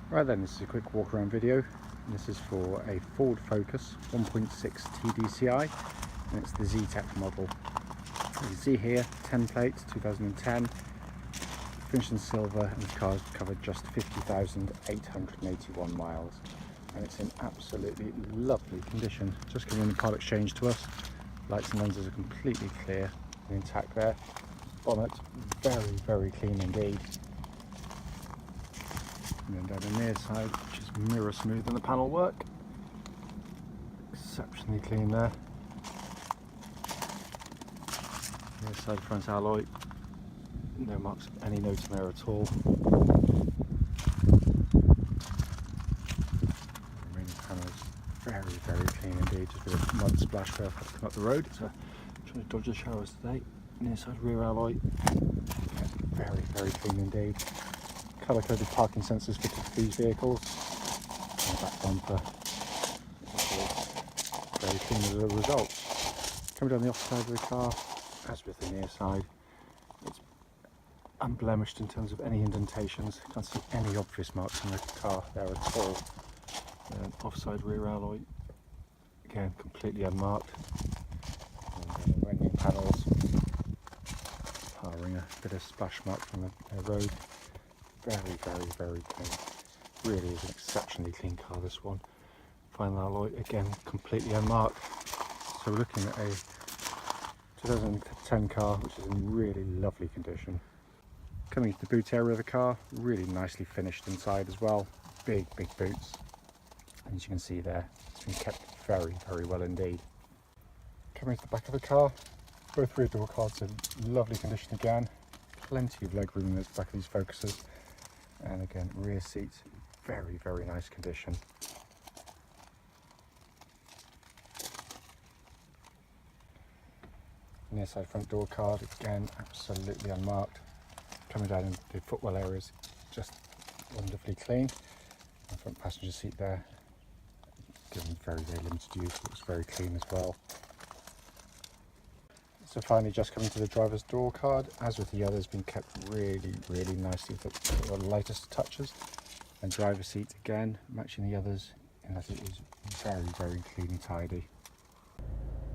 Right then, this is a quick walk around video. This is for a Ford Focus 1.6 TDCi, and it's the Zetec model. You can see here, 10 plates, 2010, finished in silver, and this car's covered just 50,881 miles. And it's in absolutely lovely condition. Just coming in the part exchange to us. Lights and lenses are completely clear and intact there. Bonnet, very clean indeed. And then down the near side, which is mirror smooth in the panel work. Exceptionally clean there. Near side front alloy, no marks of any note mirror at all. The remaining panel is very clean indeed, just with a mud splash where I've had to come up the road. So trying to dodge the showers today. Near side rear alloy, very clean indeed. Colour coded parking sensors fitted for these vehicles. And the back bumper, very clean as a result. Coming down the off side of the car, as with the near side, it's unblemished in terms of any indentations. Can't see any obvious marks on the car there at all. And offside rear alloy, again completely unmarked. And the window panels, powering a bit of splash mark from the road. Very clean. Really is an exceptionally clean car, this one. Final alloy, again completely unmarked. So we're looking at a 2010 car which is in really lovely condition. Coming to the boot area of the car, really nicely finished inside as well. Big boots, and as you can see there, it's been kept very well indeed. Coming to the back of the car, both rear door cards in lovely condition again. Plenty of leg room in the back of these Focuses, and again rear seats, very nice condition. Near side front door card, again absolutely unmarked. Coming down into the footwell areas, just wonderfully clean. And front passenger seat there, given very limited use, looks very clean as well. So finally, just coming to the driver's door card, as with the others, been kept really nicely with the lightest touches. And driver seat again, matching the others, in that it is very clean and tidy.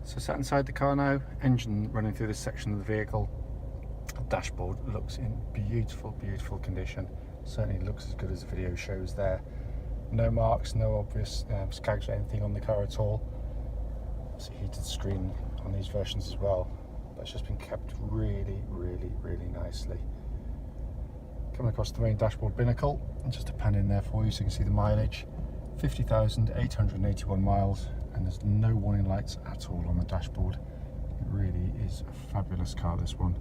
So sat inside the car now, engine running through this section of the vehicle. The dashboard looks in beautiful condition. Certainly looks as good as the video shows there. No marks, no obvious scags or anything on the car at all. It's a heated screen on these versions as well. But it's just been kept really nicely. Coming across the main dashboard binnacle, and just to pan in there for you so you can see the mileage. 50,881 miles, and there's no warning lights at all on the dashboard. It really is a fabulous car, this one.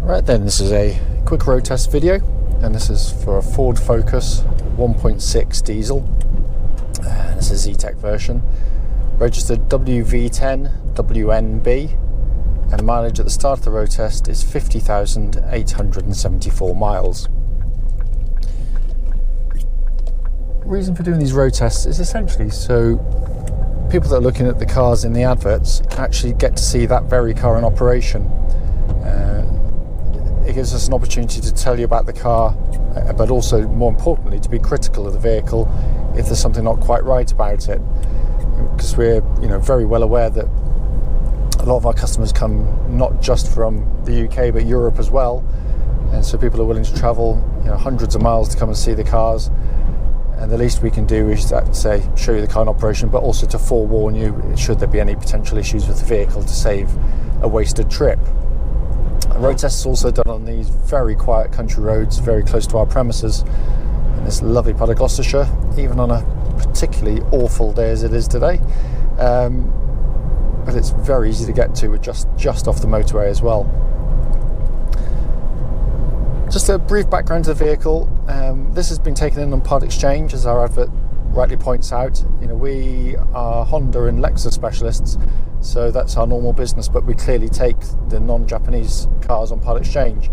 Right then, this is a quick road test video, and this is for a Ford Focus 1.6 diesel. This is a Zetec version, registered WV10WNB, and mileage at the start of the road test is 50,874 miles. Reason for doing these road tests is essentially so people that are looking at the cars in the adverts actually get to see that very car in operation. It gives us an opportunity to tell you about the car, but also, more importantly, to be critical of the vehicle if there's something not quite right about it. Because we're, very well aware that a lot of our customers come not just from the UK but Europe as well, and so people are willing to travel, hundreds of miles to come and see the cars. And the least we can do is that, say, show you the car in operation, but also to forewarn you should there be any potential issues with the vehicle to save a wasted trip. The road test is also done on these very quiet country roads very close to our premises in this lovely part of Gloucestershire, even on a particularly awful day as it is today. But it's very easy to get to, just off the motorway as well. Just a brief background to the vehicle. This has been taken in on part exchange, as our advert rightly points out. We are Honda and Lexus specialists, so that's our normal business, but we clearly take the non-Japanese cars on part exchange.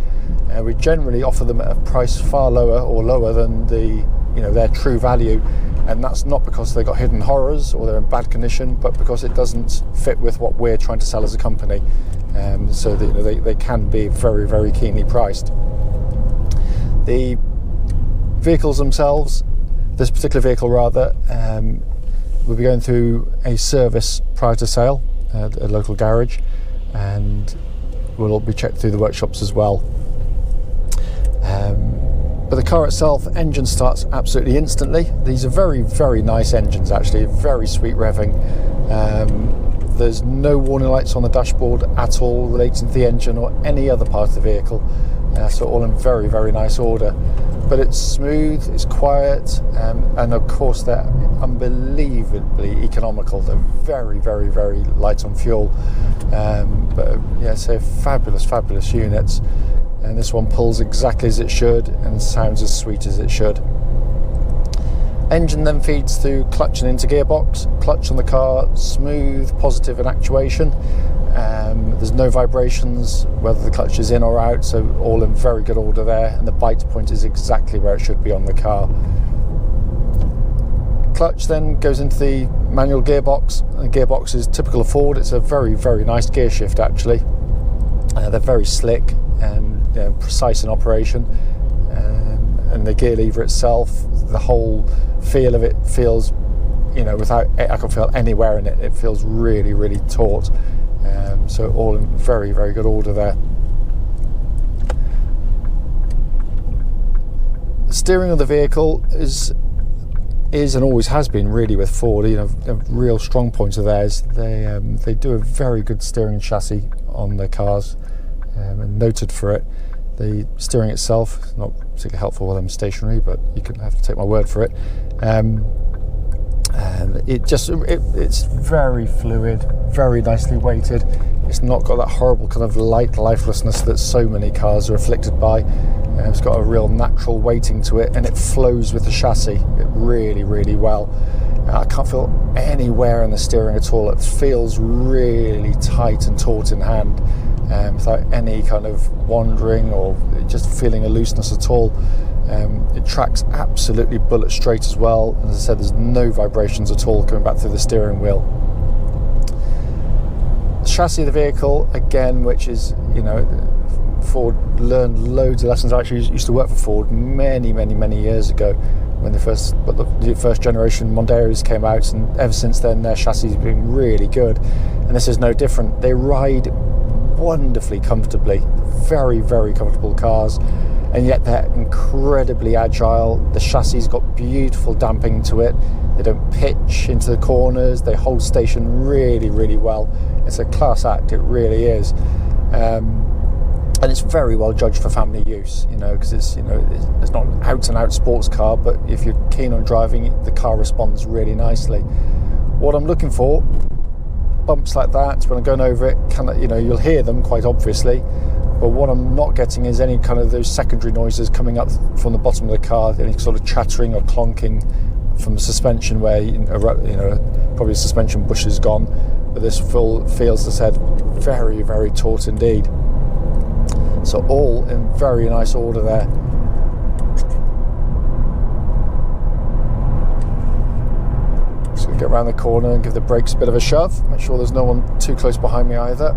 We generally offer them at a price far lower than their true value, and that's not because they've got hidden horrors or they're in bad condition, but because it doesn't fit with what we're trying to sell as a company. So they can be very, very keenly priced. The vehicles themselves, this particular vehicle rather, will be going through a service prior to sale at a local garage, and will all be checked through the workshops as well. But the car itself, engine starts absolutely instantly. These are very, very nice engines actually, very sweet revving. There's no warning lights on the dashboard at all relating to the engine or any other part of the vehicle, so all in very, very nice order. But it's smooth, it's quiet, and of course they're unbelievably economical. They're very, very, very light on fuel, but yeah, so fabulous, fabulous units. And this one pulls exactly as it should and sounds as sweet as it should. Engine then feeds through clutch and into gearbox. Clutch on the car, smooth, positive in actuation. There's no vibrations whether the clutch is in or out, so all in very good order there, and the bite point is exactly where it should be on the car. Clutch then goes into the manual gearbox. The gearbox is typical of Ford. It's a very, very nice gear shift actually. They're very slick and precise in operation, and the gear lever itself, the whole feel of it feels, without I can feel anywhere in it, it feels really, really taut. So all in very, very good order there. The steering of the vehicle is and always has been really with Ford, a real strong point of theirs. They do a very good steering chassis on their cars, and noted for it. The steering itself is not particularly helpful while I'm stationary, but you can have to take my word for it. It's very fluid, very nicely weighted. It's not got that horrible kind of light lifelessness that so many cars are afflicted by. It's got a real natural weighting to it, and it flows with the chassis really, really well. I can't feel anywhere in the steering at all. It feels really tight and taut in hand, without any kind of wandering or just feeling a looseness at all. It tracks absolutely bullet straight as well, and as I said, there's no vibrations at all coming back through the steering wheel. The chassis of the vehicle, again, which is, Ford learned loads of lessons. I actually used to work for Ford many, many, many years ago when the first generation Monderos came out, and ever since then their chassis has been really good, and this is no different. They ride wonderfully comfortably, very, very comfortable cars, and yet they're incredibly agile. The chassis got beautiful damping to it. They don't pitch into the corners. They hold station really, really well. It's a class act, it really is. And it's very well judged for family use, because it's not an out-and-out sports car, but if you're keen on driving it, the car responds really nicely. What I'm looking for, bumps like that, when I'm going over it, you'll hear them quite obviously, but what I'm not getting is any kind of those secondary noises coming up from the bottom of the car, any sort of chattering or clonking from the suspension where, probably the suspension bush is gone, but this feels, as I said, very, very taut indeed. So all in very nice order there. Just going to get around the corner and give the brakes a bit of a shove. Make sure there's no one too close behind me either.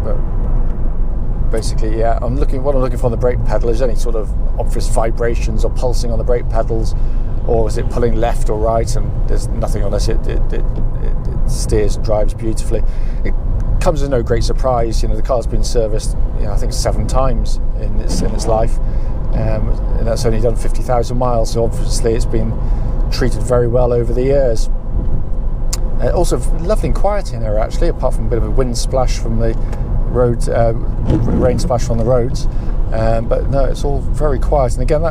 But basically, yeah, what I'm looking for on the brake pedal is any sort of obvious vibrations or pulsing on the brake pedals, or is it pulling left or right, and there's nothing on this. It steers and drives beautifully. It comes as no great surprise. The car's been serviced, I think 7 times in its life, and that's only done 50,000 miles. So obviously it's been treated very well over the years. Also lovely and quiet in here actually, apart from a bit of a wind splash from the road, rain splash from the roads. But no, it's all very quiet. And again,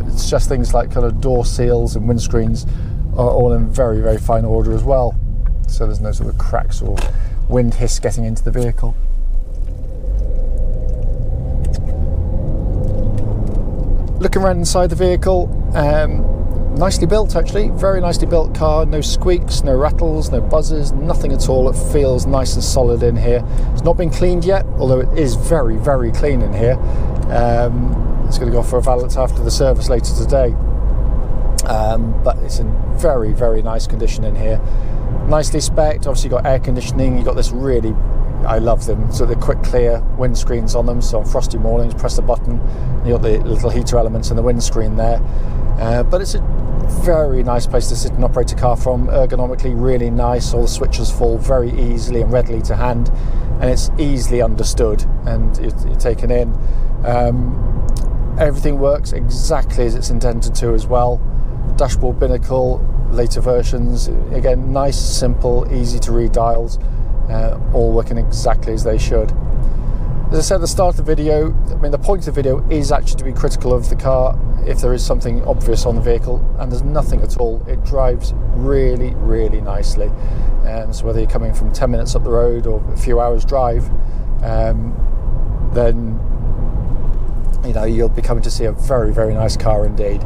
it's just things like kind of door seals and windscreens are all in very, very fine order as well. So there's no sort of cracks or wind hiss getting into the vehicle. Looking around inside the vehicle, nicely built actually, very nicely built car, no squeaks, no rattles, no buzzes, nothing at all. It feels nice and solid in here. It's not been cleaned yet, although it is very, very clean in here. It's going to go for a valet after the service later today. but it's in very, very nice condition in here. Nicely spec'd. Obviously you've got air conditioning, you've got this really, I love them, so the quick clear windscreens on them, so on frosty mornings press the button, you've got the little heater elements in the windscreen there. But it's a very nice place to sit and operate a car from, ergonomically really nice, all the switches fall very easily and readily to hand, and it's easily understood and you're taken in. Everything works exactly as it's intended to as well. Dashboard binnacle, later versions, again nice, simple, easy to read dials, all working exactly as they should. As I said at the start of the video, I mean the point of the video is actually to be critical of the car if there is something obvious on the vehicle, and there's nothing at all. It drives really, really nicely. So whether you're coming from 10 minutes up the road or a few hours drive, then you know you'll be coming to see a very, very nice car indeed.